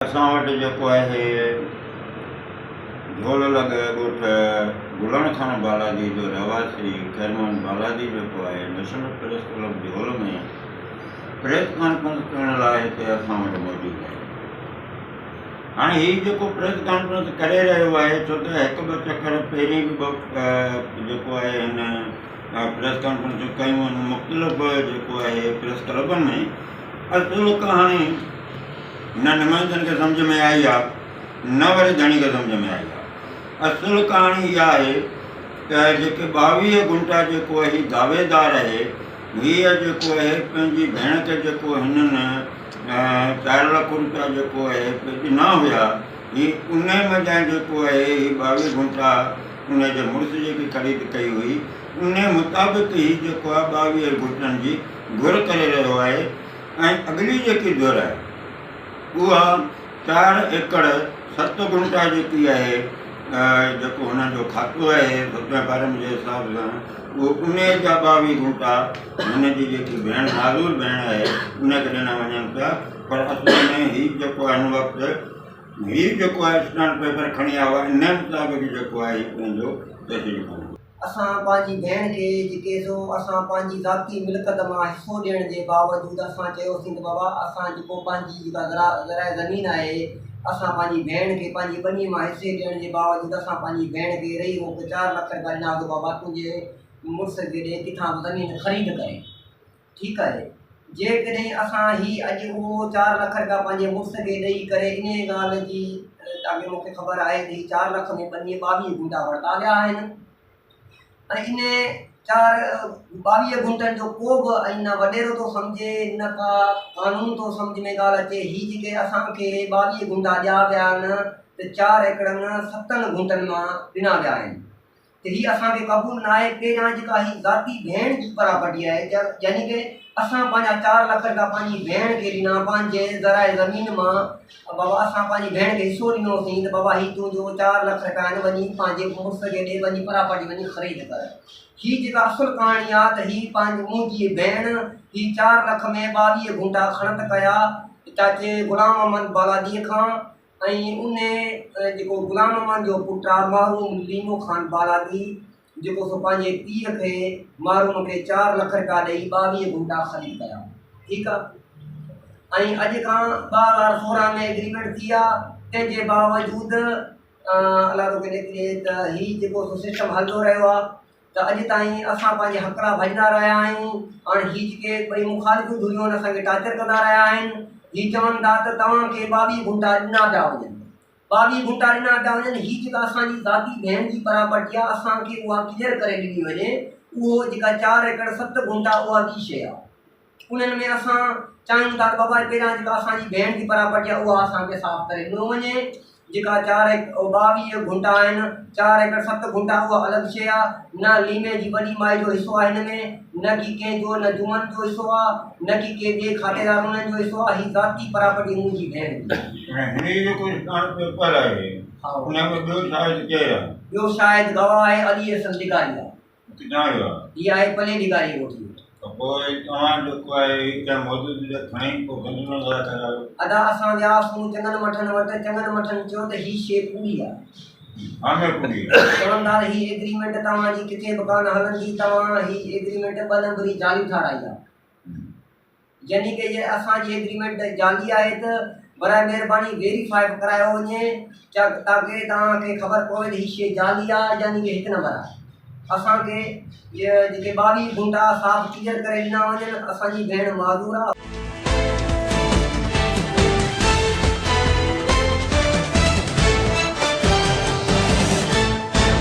असां वटि जेको आहे झोललग ॻोठ गुलण खान बालाजी जो रहवासी खैरमान बालाजी जेको आहे नेशनल प्रेस क्लब झोल में प्रेस कॉन्फ्रेंस करण लाइ हिते असां वटि मौजूदु आहे। हाणे हीउ जेको प्रेस कॉन्फ्रेंस करे रहियो आहे छो त हिकु ॿ चकर पहिरीं बि जेको आहे हिन प्रेस कॉन्फ्रेंस कयूं आहिनि मुख़्तलिफ़ जेको आहे प्रेस क्लबनि में। असुल कहाणी न नुमाइंदनि खे सम्झ में आई आहे न वरी धणी खे सम्झ में आई आहे। असुल कहाणी इहा आहे त जेके 22 गुंटा जेको आहे दावेदार आहे हीअ जेको आहे पंहिंजी भेण खे जेको हिननि 4 लाख रुपया जेको आहे ॾिना हुआ हीअ उन मज़ा जेको आहे हीअ 22 गुंटा उनजे मुड़ुस जेकी ख़रीद कई हुई उन मुताबिक़ ई जेको आहे 22 गुंटनि जी घुर करे रहियो आहे। ऐं अॻिली जेकी धुर आहे उहा 4 एकड़ 7 गुंटा जेकी आहे जेको हुनजो खातो आहे 7वें बारहं जे हिसाब सां उहो उन जा 22 गुंटा हुनजी जेकी भेण माज़ूर भेण आहे उनखे ॾिना वञनि पिया। पर असुल में हीउ जेको आहे हिन वक़्तु हीउ जेको आहे स्टैंड पेपर खणी आयो आहे इन मुताबिक़ जेको आहे पंहिंजो तहसील खणी असां पंहिंजी भेण खे जेके सो असां पंहिंजी ज़ाती मिल्कियत मां हिसो ॾियण जे बावजूदि असां चयोसीं त बाबा असां जेको पंहिंजी जेका ज़राए ज़मीन आहे असां पंहिंजी भेण खे पंहिंजी ॿनी मां हिसे ॾियण जे बावजूदि असां पंहिंजी भेण खे रही रोक 4 लाख रुपया ॾिनासीं बाबा तुंहिंजे मुड़ुस खे ॾे किथां ज़मीन ख़रीद करे। ठीकु आहे, जेकॾहिं असां हीअ अॼु उहो 4 लाख रुपया पंहिंजे मुड़ुस खे ॾेई करे इन ॻाल्हि जी तव्हांखे मूंखे ख़बर आहे त हीअ 4 लाख में 22 गुंटा वरिता विया आहिनि ऐं इन 22 गुंटनि जो को बि न वॾेरो थो सम्झे न का कानून थो सम्झ में ॻाल्हि अचे। हीअ जेके असांखे 22 गुंटा ॾिया विया आहिनि त 4 एकड़नि 7 गुंटनि मां ॾिना विया आहिनि त हीअ असांखे क़बूल न आहे। पहिरियां जेका हीअ ज़ाती भेण जी प्रॉपर्टी आहे यानी कि असां पंहिंजा 4 लाख रुपया पंहिंजी भेण खे ॾिना पंहिंजे ज़राए ज़मीन मां। बाबा असां पंहिंजी भेण खे हिसो ॾिनोसीं त बाबा हीअ तुंहिंजो 4 लाख रुपया आहिनि वञी पंहिंजे मुड़ुस खे ॾे वञी प्रॉपर्टी वञी ख़रीद कर। हीअ जेका असुल कहाणी आहे त हीअ पंहिंजी मुंहिंजी भेण हीअ 4 लाख में 22 गुंटा खणत कया चाचे ग़ुलाम अहमद बालाजीअ खां ऐं उन जेको ग़ुलाम अहमद जो पुटु आहे मारूम लीमो ख़ान बालाजी जेको सो पंहिंजे पीउ खे मारूम खे 4 लाख रुपया ॾेई 22 गुंटा ख़रीद कया। ठीकु आहे, ऐं अॼु खां 2016 में एग्रीमेंट थी आहे तंहिंजे बावजूदि अलाह थो करे त हीउ जेको सो सिस्टम हलंदो रहियो आहे त अॼु ताईं असां पंहिंजे हक़ लाइ भॼंदा रहिया आहियूं। हाणे हीअ जेके ॿई मुखालिफ़ूं धुरियूं आहिनि असांखे टाचर कंदा रहिया आहिनि। हीअ चवनि था त तव्हांखे 22 गुंटा ॾिना पिया वञनि 22 गुंटा ॾिना पिया वञनि। हीअ जेका असांजी ज़ाती भेण जी प्रॉपर्टी आहे असांखे उहा क्लियर करे ॾिनी वञे। उहो जेका 4 एकड़ 7 गुंटा उहा ॿी शइ आहे। उन्हनि में असां चाहियूं था त बाबा पहिरियां जेका असांजी भेण जी प्रॉपर्टी आहे उहा असांखे साफ़ करे ॾिनो वञे। जेका 22 गुंटा आहिनि 4 एकड़ 7 गुंटा उहा अलॻि शइ आहे। न लीमे जी वॾी माई जो हिसो आहे हिन में न की कंहिंजो न जुमन जो हिसो आहे न की के ॿिए खातेदार उन्हनि जो हिसो आहे। हीअ ज़ाती प्रॉपर्टी मुंहिंजी भेण जी पेपर आहे उन में ॿियो शायदि गवाह आहे अली हसन दिगारी आहे। हीअ आहे पले दिगारी कोठी। अदा असां वियासीं चङनि मठनि वटि चङनि मठनि चयो त हीअ शइ पूरी आहे। चवनि था त हीअ एग्रीमेंट तव्हांजी किथे बि कान हलंदी तव्हां हीअ एग्रीमेंट 2 नंबरी जाली ठाराई आहे। यानी कि जे असांजी एग्रीमेंट जाली आहे त बराए महिरबानी वेरीफाई करायो वञे ताकी तव्हांखे ख़बर पवे त हीअ शइ जाली आहे यानी कि 1 नंबर आहे। असांखे इहे जेके 22 गुंटा साफ़ क्लियर करे ॾिना वञनि। असांजी भेण माज़ूर आहे।